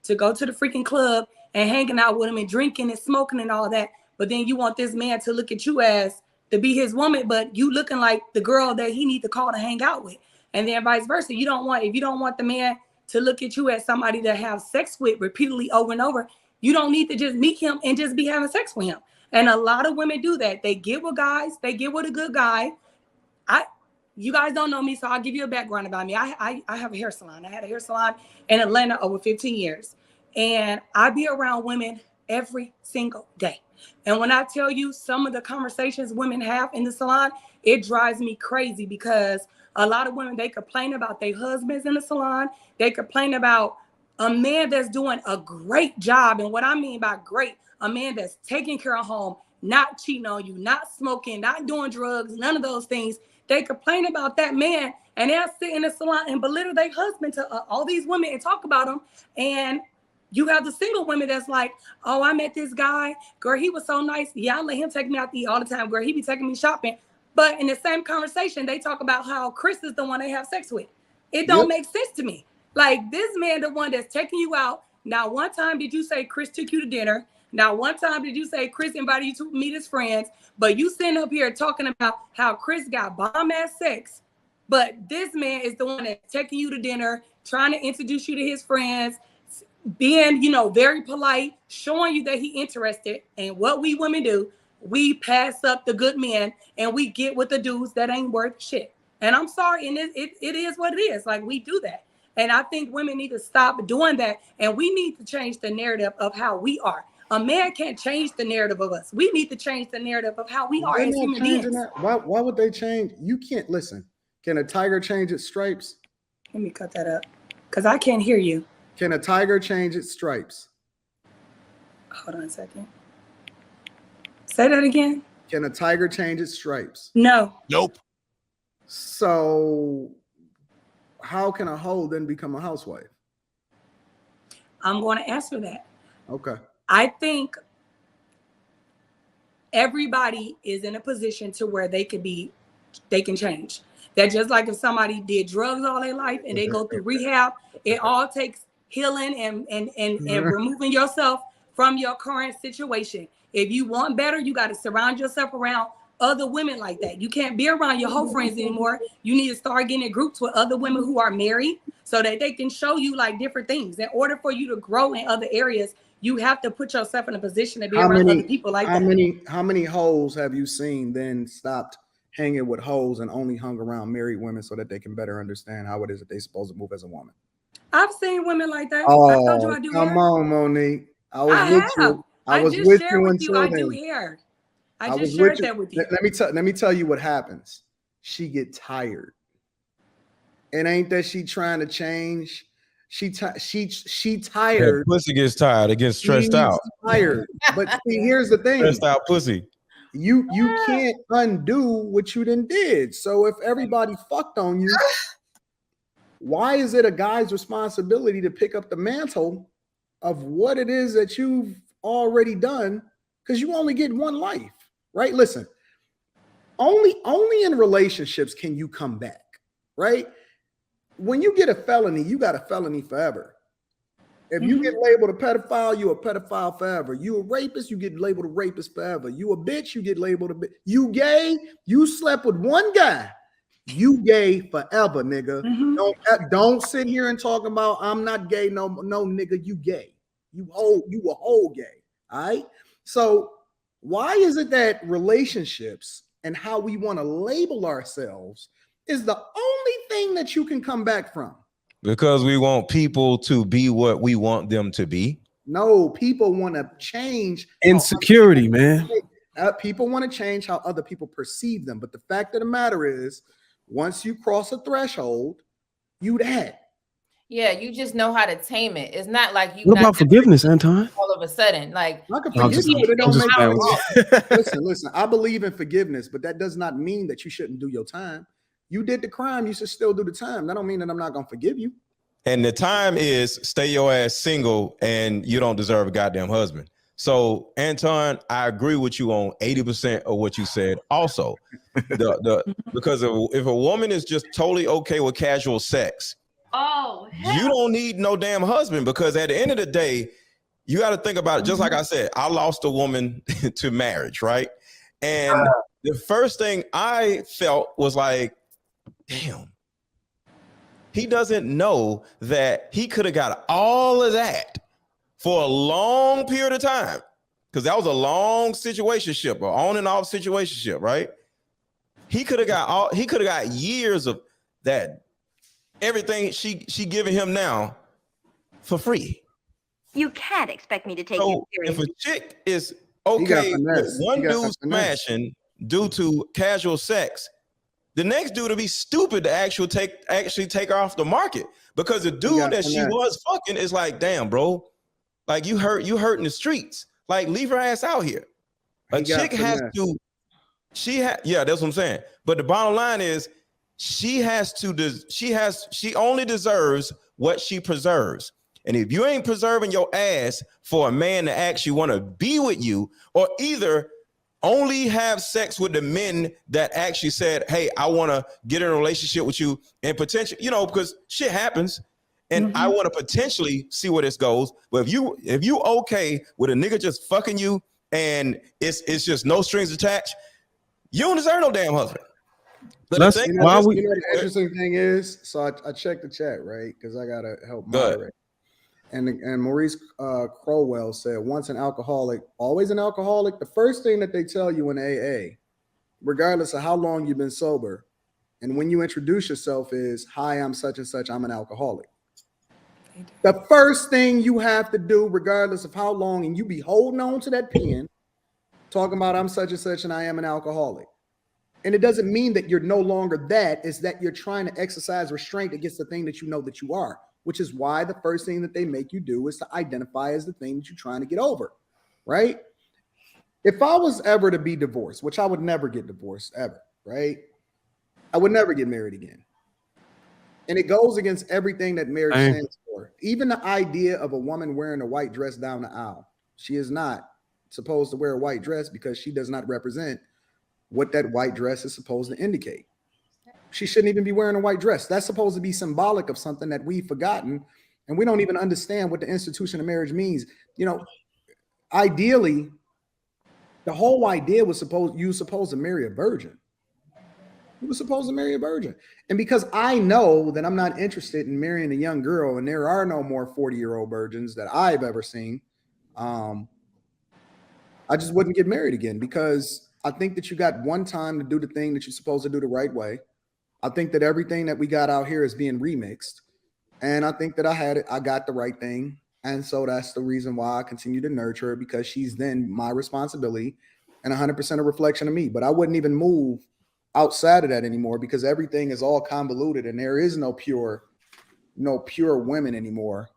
to go to the freaking club and hanging out with him and drinking and smoking and all that. But then you want this man to look at you as to be his woman, but you looking like the girl that he need to call to hang out with. And then vice versa. If you don't want the man to look at you as somebody to have sex with repeatedly over and over, you don't need to just meet him and just be having sex with him. And a lot of women do that. They get with guys, they get with a good guy. You guys don't know me, so I'll give you a background about me. I have a hair salon. I had a hair salon in Atlanta over 15 years. And I be around women every single day. And when I tell you some of the conversations women have in the salon, it drives me crazy because a lot of women, they complain about their husbands in the salon. They complain about a man that's doing a great job. And what I mean by great, a man that's taking care of home, not cheating on you, not smoking, not doing drugs, none of those things. They complain about that man, and they'll sit in the salon and belittle their husband to all these women and talk about them. And you have the single women that's like, oh, I met this guy. Girl, he was so nice. Yeah, I let him take me out to eat all the time. Girl, he be taking me shopping. But in the same conversation, they talk about how Chris is the one they have sex with. It don't make sense to me. Like, this man, the one that's taking you out. Now, one time did you say Chris took you to dinner? Now, one time did you say Chris invited you to meet his friends? But you sitting up here talking about how Chris got bomb-ass sex. But this man is the one that's taking you to dinner, trying to introduce you to his friends, being, very polite, showing you that he interested. And what we women do, we pass up the good men and we get with the dudes that ain't worth shit. And I'm sorry, and it is what it is. Like, we do that. And I think women need to stop doing that. And we need to change the narrative of how we are. A man can't change the narrative of us. We need to change the narrative of how we are as human beings. Why would they change? You can't listen. Can a tiger change its stripes? Let me cut that up because I can't hear you. Can a tiger change its stripes? Hold on a second. Say that again. Can a tiger change its stripes? No. Nope. So how can a hoe then become a housewife? I'm going to answer that. Okay. I think everybody is in a position to where they can change. That just like if somebody did drugs all their life and they go through rehab, it all takes healing and removing yourself from your current situation. If you want better, you got to surround yourself around other women like that. You can't be around your whole friends anymore. You need to start getting in groups with other women who are married so that they can show you like different things. In order for you to grow in other areas, you have to put yourself in a position to be around other people like that. How many hoes have you seen then stopped hanging with hoes and only hung around married women so that they can better understand how it is that they're supposed to move as a woman? I've seen women like that. Oh, I told you I do come hair. on, Monique. I was with you. I was just with shared you with you. I do then. hair. I was just shared with you. that with you. Let me tell you what happens. She get tired. And ain't that she trying to change? She tired. Yeah, pussy gets tired. It gets stressed out. Tired. But see, here's the thing. Stressed out pussy. You can't undo what you done did. So if everybody fucked on you, why is it a guy's responsibility to pick up the mantle of what it is that you've already done? Because you only get one life, right? Listen, only in relationships can you come back, right? When you get a felony, you got a felony forever. If you get labeled a pedophile, you're a pedophile forever. You a rapist, you get labeled a rapist forever. You a bitch, you get labeled a bitch. You gay, you slept with one guy, you gay forever, nigga. Don't sit here and talk about I'm not gay, no nigga, you gay. You a whole gay, all right? So why is it that relationships and how we want to label ourselves is the only thing that you can come back from? Because we want people to be what we want them to be. No, people want to change. Insecurity, man. People want to change how other people perceive them. But the fact of the matter is, once you cross a threshold, you that. Yeah, you just know how to tame it. It's not like you. What about forgiveness, Anton? All of a sudden, like I can forgive you, but it don't make listen. I believe in forgiveness, but that does not mean that you shouldn't do your time. You did the crime, you should still do the time. That don't mean that I'm not gonna forgive you. And the time is stay your ass single and you don't deserve a goddamn husband. So Anton, I agree with you on 80% of what you said. Also, because if a woman is just totally okay with casual sex Oh, You don't need no damn husband, because at the end of the day, you got to think about it. Just like I said, I lost a woman to marriage, right? And the first thing I felt was like, damn, he doesn't know that he could have got all of that for a long period of time, because that was a long situationship, or on and off situationship, right? He could have got years of that, everything she giving him now for free. You can't expect me to take you So seriously. if a chick is okay with finesse. one He got dude finesse. smashing due to casual sex, the next dude will be stupid to actually take her off the market, because the dude that she finesse. was fucking is like, damn, bro, like you hurt in the streets. Like, leave her ass out here. A chick has to, yeah, that's what I'm saying. But the bottom line is, she only deserves what she preserves. And if you ain't preserving your ass for a man to actually want to be with you, or either only have sex with the men that actually said, hey, I want to get in a relationship with you, and potentially, because shit happens, and I want to potentially see where this goes. But if you okay with a nigga just fucking you and it's just no strings attached, you don't deserve no damn husband. But That's You know, the interesting thing is, so I checked the chat, right? Because I gotta help moderate. And Maurice Crowell said, once an alcoholic, always an alcoholic. The first thing that they tell you in AA, regardless of how long you've been sober, and when you introduce yourself, is, hi, I'm such and such, I'm an alcoholic. The first thing you have to do, regardless of how long, and you be holding on to that pen, talking about I'm such and such and I am an alcoholic. And it doesn't mean that you're no longer that, it's that you're trying to exercise restraint against the thing that you know that you are, which is why the first thing that they make you do is to identify as the thing that you're trying to get over, right? If I was ever to be divorced, which I would never get divorced ever, right? I would never get married again. And it goes against everything that marriage stands for. Even the idea of a woman wearing a white dress down the aisle. She is not supposed to wear a white dress because she does not represent what that white dress is supposed to indicate. She shouldn't even be wearing a white dress. That's supposed to be symbolic of something that we've forgotten, and we don't even understand what the institution of marriage means. Ideally, the whole idea was you were supposed to marry a virgin. You were supposed to marry a virgin. And because I know that I'm not interested in marrying a young girl, and there are no more 40-year-old virgins that I've ever seen, I just wouldn't get married again, because I think that you got one time to do the thing that you're supposed to do the right way. I think that everything that we got out here is being remixed. And I think that I got the right thing. And so that's the reason why I continue to nurture her, because she's then my responsibility and 100% a reflection of me. But I wouldn't even move outside of that anymore, because everything is all convoluted and there is no pure women anymore.